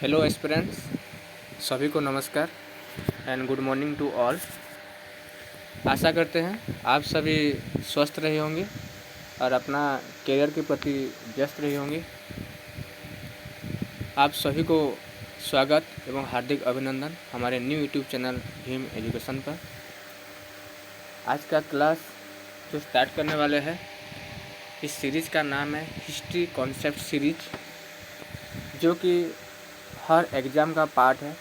Hello aspirants, सभी को नमस्कार and good morning to all. आशा करते हैं आप सभी स्वस्थ रहे होंगे और अपना करियर के प्रति व्यस्त रहे होंगे। आप सभी को स्वागत एवं हार्दिक अभिनंदन हमारे new YouTube channel Bhim education पर। आज का क्लास जो स्टार्ट करने वाले हैं, इस सीरीज़ का नाम है हिस्ट्री कॉन्सेप्ट सीरीज, जो कि हर एग्ज़ाम का पार्ट है।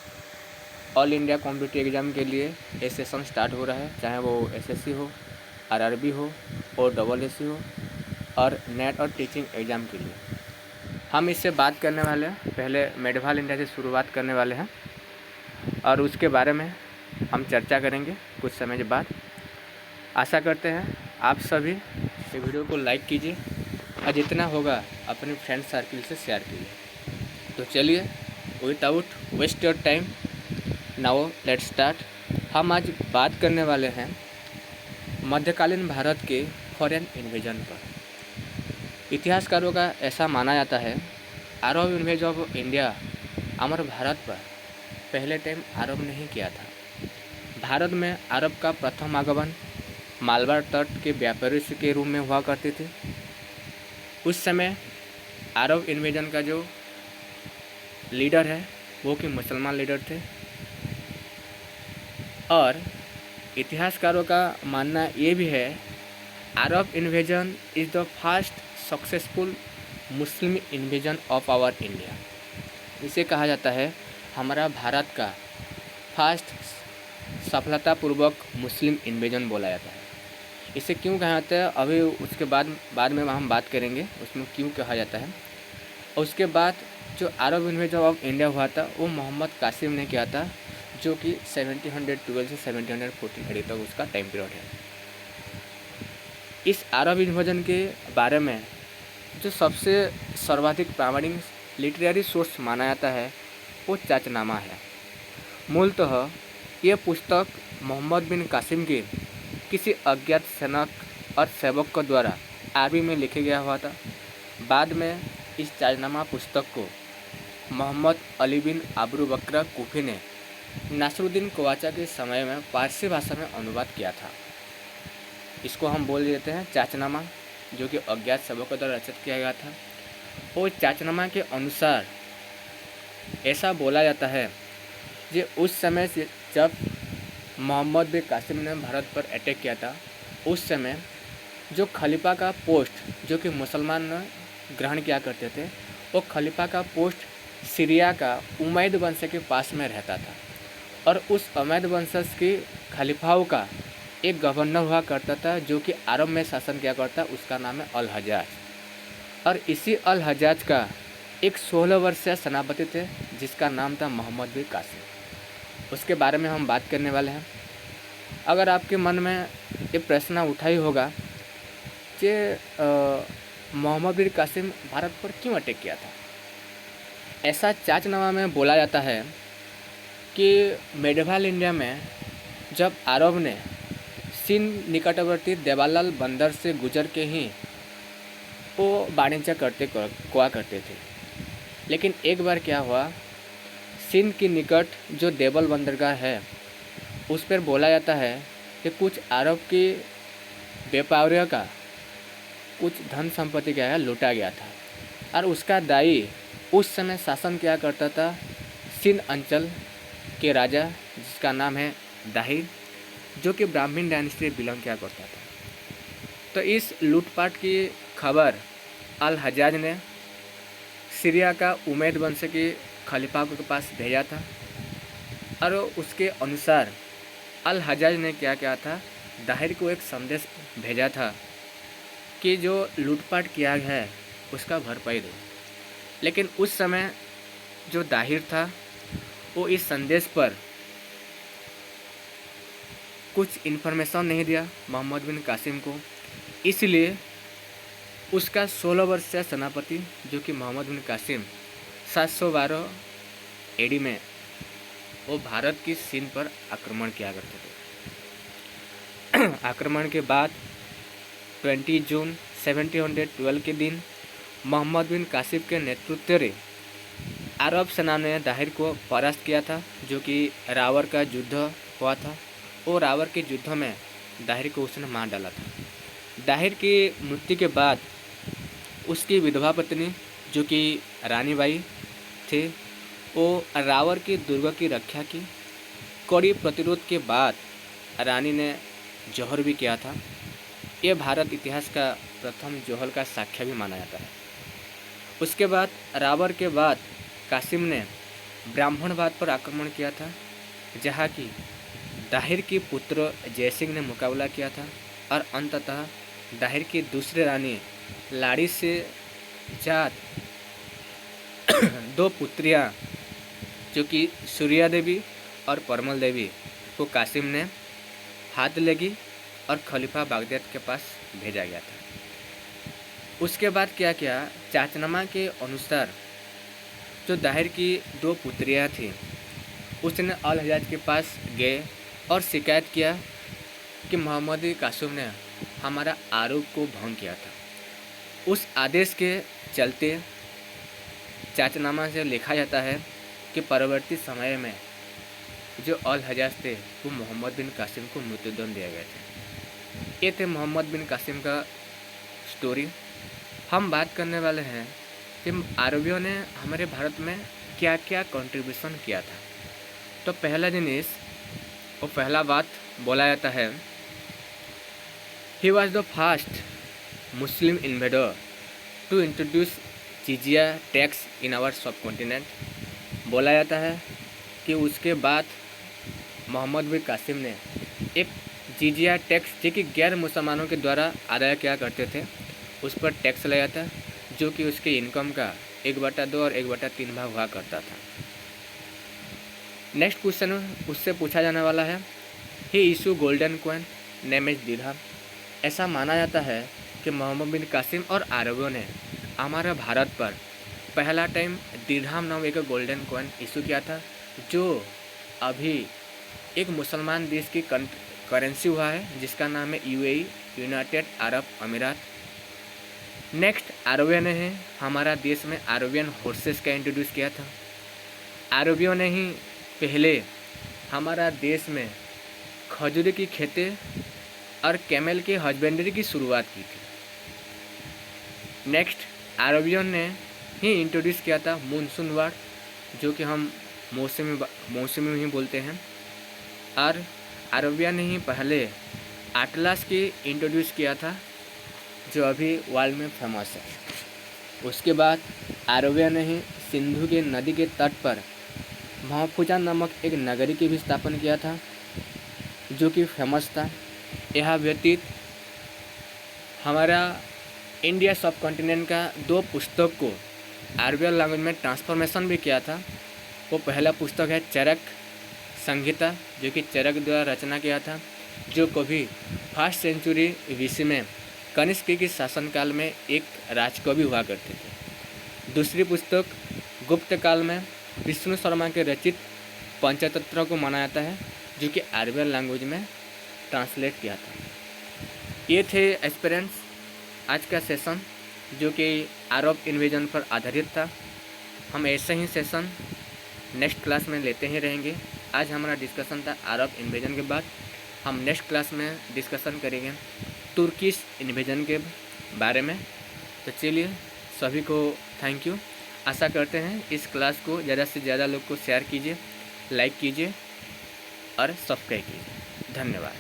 ऑल इंडिया कॉम्पिटिटिव एग्ज़ाम के लिए ये सेशन स्टार्ट हो रहा है, चाहे वो एसएससी हो, आरआरबी हो और डबल हो और नेट और टीचिंग एग्ज़ाम के लिए। हम इससे बात करने वाले हैं, पहले मेडवाल इंडिया से शुरुआत करने वाले हैं और उसके बारे में हम चर्चा करेंगे कुछ समय के बाद। आशा करते हैं आप सभी ये वीडियो को लाइक कीजिए और जितना होगा अपने फ्रेंड सर्किल से शेयर कीजिए। तो चलिए, without waste your time, now let's start. हम आज बात करने वाले हैं मध्यकालीन भारत के फॉरेन इन्वेजन पर। इतिहासकारों का ऐसा माना जाता है अरब इन्वेजन ऑफ इंडिया हमारे भारत पर पहले टाइम अरब ने ही किया था। भारत में अरब का प्रथम आगमन मालवार तट के व्यापारी के रूप में हुआ करते थे। उस समय अरब इन्वेजन का जो लीडर है वो कि मुसलमान लीडर थे और इतिहासकारों का मानना ये भी है Arab invasion is the first successful Muslim invasion of our India. इसे कहा जाता है हमारा भारत का फर्स्ट सफलतापूर्वक मुस्लिम इन्वेजन बोला जाता है। इसे क्यों कहा जाता है अभी उसके बाद में हम बात करेंगे उसमें क्यों कहा जाता है। और उसके बाद जो अरब इन्वेजन ऑफ इंडिया हुआ था वो मोहम्मद कासिम ने किया था, जो कि 1712 से 1714 तक उसका टाइम पीरियड है। इस अरब इन्वेजन के बारे में जो सबसे सर्वाधिक प्रामाणिक लिटरेरी सोर्स माना जाता है वो चाचनामा है। मूलतः ये पुस्तक मोहम्मद बिन कासिम के किसी अज्ञात सैनिक और सेवक के द्वारा अरबी में लिखे गया हुआ था। बाद में इस चाचनामा पुस्तक को मोहम्मद अली बिन अबू बकर कूफी ने नासरुद्दीन कवाचा के समय में पारसी भाषा में अनुवाद किया था। इसको हम बोल देते हैं चाचनामा, जो कि अज्ञात सेवकों द्वारा रचित किया गया था। और चाचनामा के अनुसार ऐसा बोला जाता है कि उस समय से जब मोहम्मद बिन कासिम ने भारत पर अटैक किया था, उस समय जो खलीफा का पोस्ट जो कि मुसलमान ग्रहण किया करते थे, वो खलीफा का पोस्ट सीरिया का उमैद वंश के पास में रहता था और उस उमैद वंशज के खलीफाओं का एक गवर्नर हुआ करता था जो कि अरब में शासन किया करता, उसका नाम है अल हजाज। और इसी अल हजाज का एक 16 वर्षीय सेनापति थे जिसका नाम था मोहम्मद बिन कासिम। उसके बारे में हम बात करने वाले हैं। अगर आपके मन में ये प्रश्न उठा ही होगा कि मोहम्मद बिन कासिम भारत पर क्यों अटैक किया था। ऐसा चाचनामा में बोला जाता है कि मेडवाल इंडिया में जब अरब ने सिंध निकटवर्ती देवालाल बंदर से गुजर के ही वो वाणिज्य करते थे। लेकिन एक बार क्या हुआ, सिंध के निकट जो देवल बंदरगाह है उस पर बोला जाता है कि कुछ अरब के व्यापारियों का कुछ धन संपत्ति क्या है लूटा गया था और उसका दाई उस समय शासन किया करता था सिंध अंचल के राजा जिसका नाम है दाहिर, जो कि ब्राह्मण डायनेस्टी से बिलोंग किया करता था। तो इस लूटपाट की खबर अल हजाज ने सीरिया का उमैद वंश के खलीफा के पास भेजा था और उसके अनुसार अल हजाज ने क्या किया था, दाहिर को एक संदेश भेजा था कि जो लूटपाट किया है उसका भरपाई दो। लेकिन उस समय जो दाहिर था वो इस संदेश पर कुछ इन्फॉर्मेशन नहीं दिया मोहम्मद बिन कासिम को, इसलिए उसका 16 वर्षीय सेनापति जो कि मोहम्मद बिन कासिम 712 एडी में वो भारत की सिंध पर आक्रमण किया करते थे। आक्रमण के बाद 20 जून 1712 के दिन मोहम्मद बिन कासिम के नेतृत्व में अरब सेना ने दाहिर को परास्त किया था, जो कि रावर का युद्ध हुआ था, और रावर के युद्ध में दाहिर को उसने मार डाला था। दाहिर की मृत्यु के बाद उसकी विधवा पत्नी, जो कि रानी बाई थे, वो रावर की दुर्ग की रक्षा की। कड़ी प्रतिरोध के बाद रानी ने जौहर भी किया था। ये भारत इतिहास का प्रथम जौहर का साक्ष्य भी माना जाता है। उसके बाद रावर के बाद कासिम ने ब्राह्मणवाद पर आक्रमण किया था, जहाँ की दाहिर की पुत्र जयसिंह ने मुकाबला किया था, और अंततः दाहिर की दूसरी रानी लाड़ी से जात दो पुत्रियाँ, जो कि सूर्या देवी और परमल देवी, को कासिम ने हाथ लगी और खलीफा बगदाद के पास भेजा गया था। उसके बाद क्या किया, चाचनामा के अनुसार जो दाहिर की दो पुत्रियाँ थीं, उसने अल हजाज के पास गए और शिकायत किया कि मोहम्मद कासिम ने हमारा आरोप को भंग किया था। उस आदेश के चलते चाचनामा से लिखा जाता है कि परवर्ती समय में जो अल हजाज थे वो मोहम्मद बिन कासिम को मृत्युदंड दिया गया था। ये थे मोहम्मद बिन कासिम का स्टोरी। हम बात करने वाले हैं कि अरबियों ने हमारे भारत में क्या क्या कंट्रीब्यूशन किया था। तो पहला जिनिस और पहला बात बोला जाता है, he was the first Muslim invader to introduce jizya tax in our subcontinent. बोला जाता है कि उसके बाद मोहम्मद बिन कासिम ने एक जिजिया टैक्स, जो कि गैर मुसलमानों के द्वारा अदा किया करते थे, उस पर टैक्स लगाया था, जो कि उसके इनकम का 1/2 और 1/3 भाग हुआ करता था। नेक्स्ट क्वेश्चन उससे पूछा जाने वाला है, he issue golden coin name is dirham. ऐसा माना जाता है कि मोहम्मद बिन कासिम और अरबियों ने हमारे भारत पर पहला टाइम दिरहम नाम एक गोल्डन कॉइन इशू किया था, जो अभी एक मुसलमान देश की करेंसी हुआ है, जिसका नाम है यूएई, यूनाइटेड अरब अमीरात। नेक्स्ट अरबियों ने है हमारा देश में अरबियन हॉर्सेस का इंट्रोड्यूस किया था। अरबियों ने ही पहले हमारा देश में खजूर की खेती और कैमल की हस्बेंड्री की शुरुआत की थी। नेक्स्ट अरबियों ने ही इंट्रोड्यूस किया था मानसून वर्ड, जो कि हम मौसमी ही बोलते हैं, और अरबिया ने ही पहले अटलास की इंट्रोड्यूस किया था, जो अभी वर्ल्ड में फेमस है। उसके बाद अरबिया ने ही सिंधु के नदी के तट पर महफूजा नामक एक नगरी की भी स्थापना किया था, जो कि फेमस था। यह व्यतीत हमारा इंडिया सब कॉन्टिनेंट का 2 पुस्तक को अरबियन लैंग्वेज में ट्रांसफॉर्मेशन भी किया था। वो पहला पुस्तक है चरक संहिता, जो कि चरक द्वारा रचना किया था, जो कभी 1st सेंचुरी BC में कनिष्क के शासनकाल में एक राजकवि हुआ करते थे। दूसरी पुस्तक गुप्त काल में विष्णु शर्मा के रचित पंचतंत्र को माना जाता है, जो कि अरबियन लैंग्वेज में ट्रांसलेट किया था। ये थे एस्पिरेंट्स आज का सेशन, जो कि अरब इन्वेजन पर आधारित था। हम ऐसे ही सेशन नेक्स्ट क्लास में लेते ही रहेंगे। आज हमारा डिस्कशन था अरब इन्वेजन के बाद। हम नेक्स्ट क्लास में डिस्कशन करेंगे तुर्किश इन्वेजन के बारे में। तो चलिए, सभी को थैंक यू। आशा करते हैं इस क्लास को ज़्यादा से ज़्यादा लोग को शेयर कीजिए, लाइक कीजिए और सब्सक्राइब कीजिए। धन्यवाद।